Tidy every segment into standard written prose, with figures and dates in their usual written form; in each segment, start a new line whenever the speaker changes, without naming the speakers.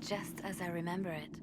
just as I remember it.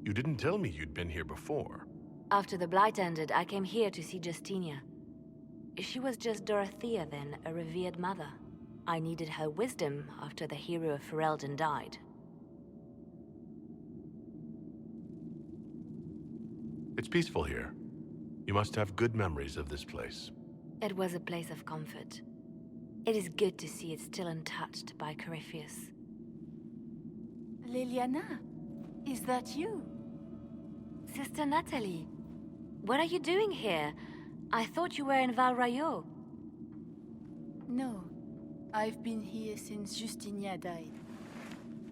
You didn't tell me you'd been here before.
After the Blight ended, I came here to see Justinia. She was just Dorothea then, a revered mother. I needed her wisdom after the hero of Ferelden died.
It's peaceful here. You must have good memories of this place.
It was a place of comfort. It is good to see it still untouched by Corypheus.
Liliana, is that you?
Sister Natalie, what are you doing here? I thought you were in Val Rayo.
No, I've been here since Justinia died.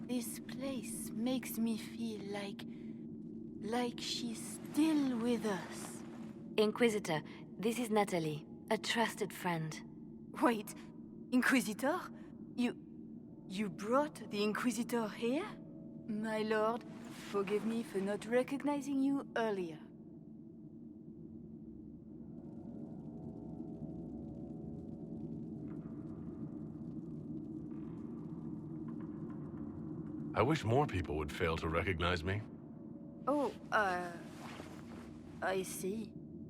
This place makes me feel like she's still with us.
Inquisitor, this is Natalie, a trusted friend.
Wait, Inquisitor? You brought the Inquisitor here? My lord, forgive me for not recognizing you earlier.
I wish more people would fail to recognize me.
Oh, I see.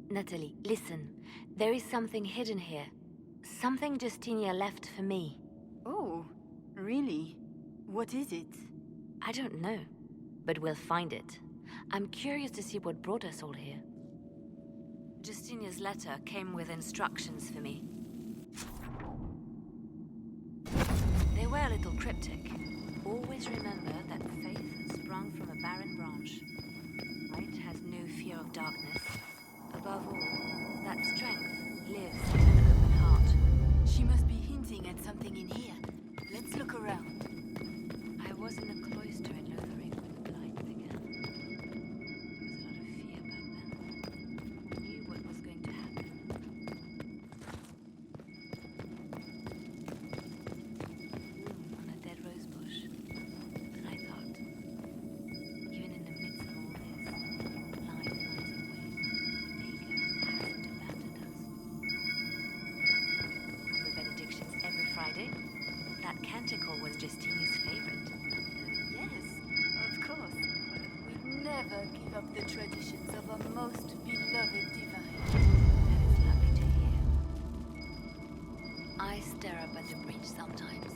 Natalie, listen. There is something hidden here. Something Justinia left for me.
Oh, really? What is it?
I don't know, but we'll find it. I'm curious to see what brought us all here. Justinia's letter came with instructions for me. They were a little cryptic. Always remember that faith sprung from a barren branch. Light has no fear of darkness. Above all, that strength lives in an open heart.
She must be hinting at something in here. Let's look around.
I was in the cloister in Lothering when the Blight began. There was a lot of fear back then. I knew what was going to happen. On a dead rose bush. And I thought, even in the midst of all this, light lies away. Maker hasn't abandoned us. On the benedictions every Friday, that canticle was Justinia's favorite.
Yes, of course. We'd never give up the traditions of our most beloved divine.
That is lovely to hear. I stare up at the breach sometimes.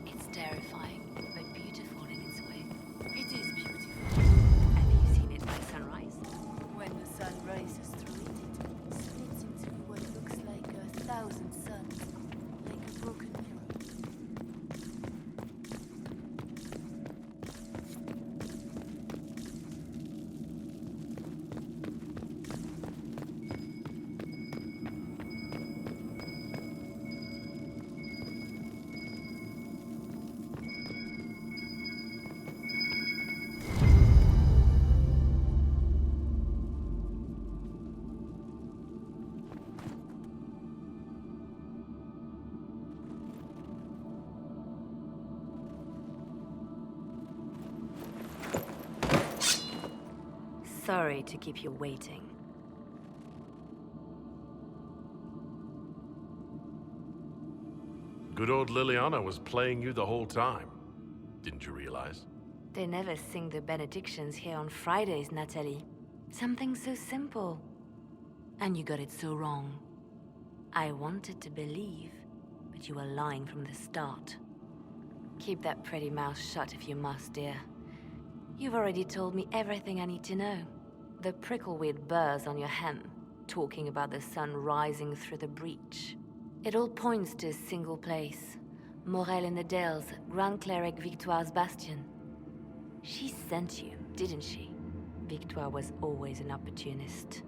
It's terrifying, but beautiful in its way.
It is beautiful.
Have you seen it by sunrise?
When the sun rises through it, it splits into what looks like 1,000 suns, like a broken mirror.
Sorry to keep you waiting.
Good old Liliana was playing you the whole time. Didn't you realize?
They never sing the benedictions here on Fridays, Natalie. Something so simple. And you got it so wrong. I wanted to believe, but you were lying from the start. Keep that pretty mouth shut if you must, dear. You've already told me everything I need to know. The prickleweed burrs on your hem, talking about the sun rising through the breach. It all points to a single place. Morel in the Dales, Grand Cleric Victoire's bastion. She sent you, didn't she? Victoire was always an opportunist.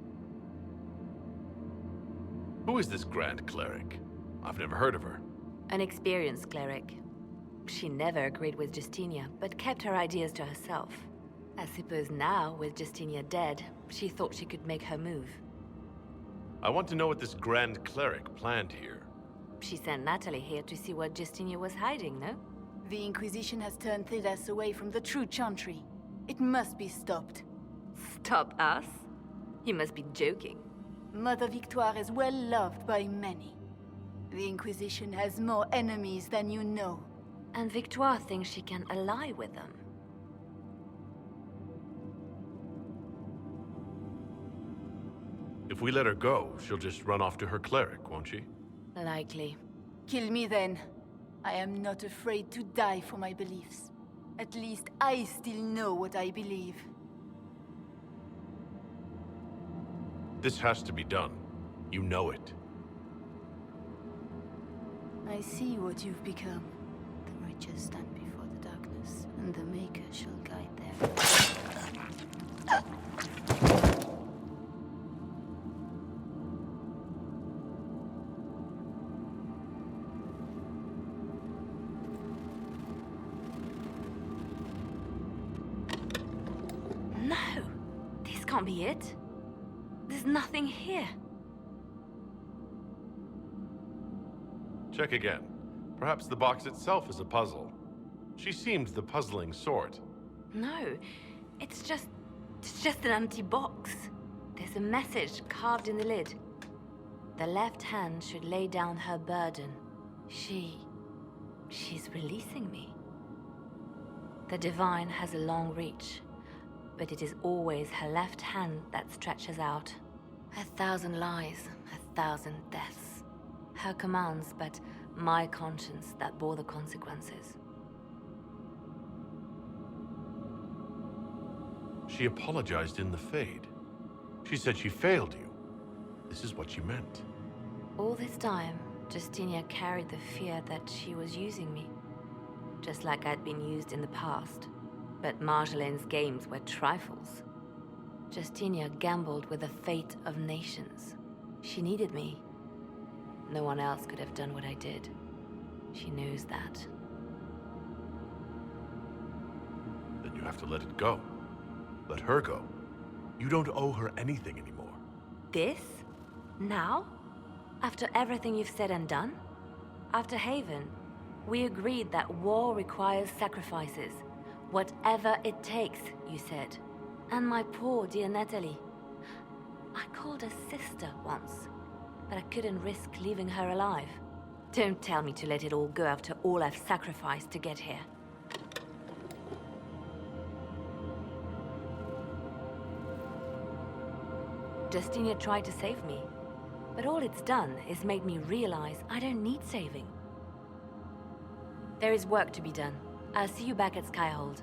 Who is this Grand Cleric? I've never heard of her.
An experienced cleric. She never agreed with Justinia, but kept her ideas to herself. I suppose now, with Justinia dead, she thought she could make her move.
I want to know what this Grand Cleric planned here.
She sent Natalie here to see what Justinia was hiding, no?
The Inquisition has turned Thidas away from the true Chantry. It must be stopped.
Stop us? You must be joking.
Mother Victoire is well loved by many. The Inquisition has more enemies than you know.
And Victoire thinks she can ally with them.
If we let her go, she'll just run off to her cleric, won't she?
Likely.
Kill me then. I am not afraid to die for my beliefs. At least I still know what I believe.
This has to be done. You know it.
I see what you've become. The righteous stand before the darkness, and the Maker shall guide them.
No! This can't be it. There's nothing here.
Check again. Perhaps the box itself is a puzzle. She seems the puzzling sort.
No, it's just an empty box. There's a message carved in the lid. The left hand should lay down her burden. She's releasing me. The divine has a long reach, but it is always her left hand that stretches out. 1,000 lies, 1,000 deaths. Her commands, but my conscience that bore the consequences.
She apologized in the Fade. She said she failed you. This is what she meant.
All this time, Justinia carried the fear that she was using me. Just like I'd been used in the past. But Marjolaine's games were trifles. Justinia gambled with the fate of nations. She needed me. No one else could have done what I did. She knows that.
Then you have to let it go. Let her go. You don't owe her anything anymore.
This? Now? After everything you've said and done? After Haven, we agreed that war requires sacrifices. Whatever it takes, you said. And my poor dear Natalie. I called her sister once, but I couldn't risk leaving her alive. Don't tell me to let it all go after all I've sacrificed to get here. Justinia tried to save me, but all it's done is made me realize I don't need saving. There is work to be done. I'll see you back at Skyhold.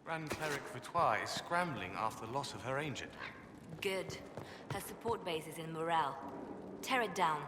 Grand Cleric Victoire is scrambling after the loss of her agent.
Good. Her support base is in Morale. Tear it down.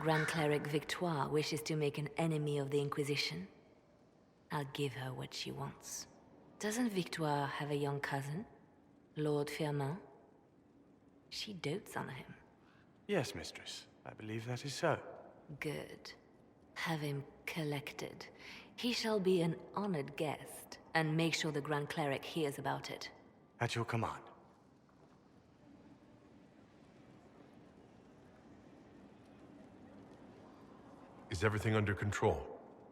Grand Cleric Victoire wishes to make an enemy of the Inquisition. I'll give her what she wants. Doesn't Victoire have a young cousin? Lord Firmin? She dotes on him.
Yes, mistress. I believe that is so.
Good. Have him collected. He shall be an honored guest, and make sure the Grand Cleric hears about it.
At your command.
Is everything under control?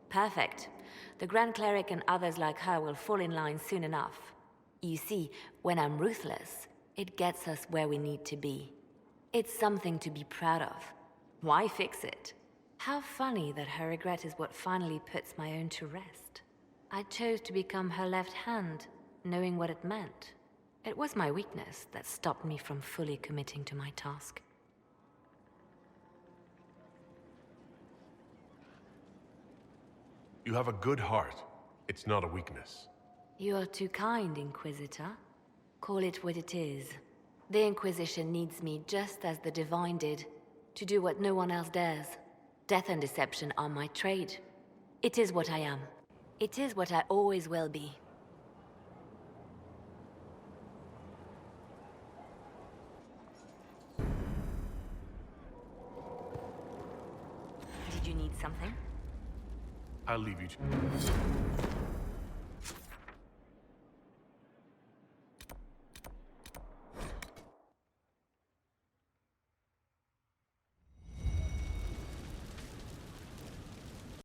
Perfect. The Grand Cleric and others like her will fall in line soon enough. You see, when I'm ruthless, it gets us where we need to be. It's something to be proud of. Why fix it? How funny that her regret is what finally puts my own to rest. I chose to become her left hand, knowing what it meant. It was my weakness that stopped me from fully committing to my task.
You have a good heart. It's not a weakness.
You are too kind, Inquisitor. Call it what it is. The Inquisition needs me just as the Divine did, to do what no one else dares. Death and deception are my trade. It is what I am. It is what I always will be. Did you need something?
I'll leave you to...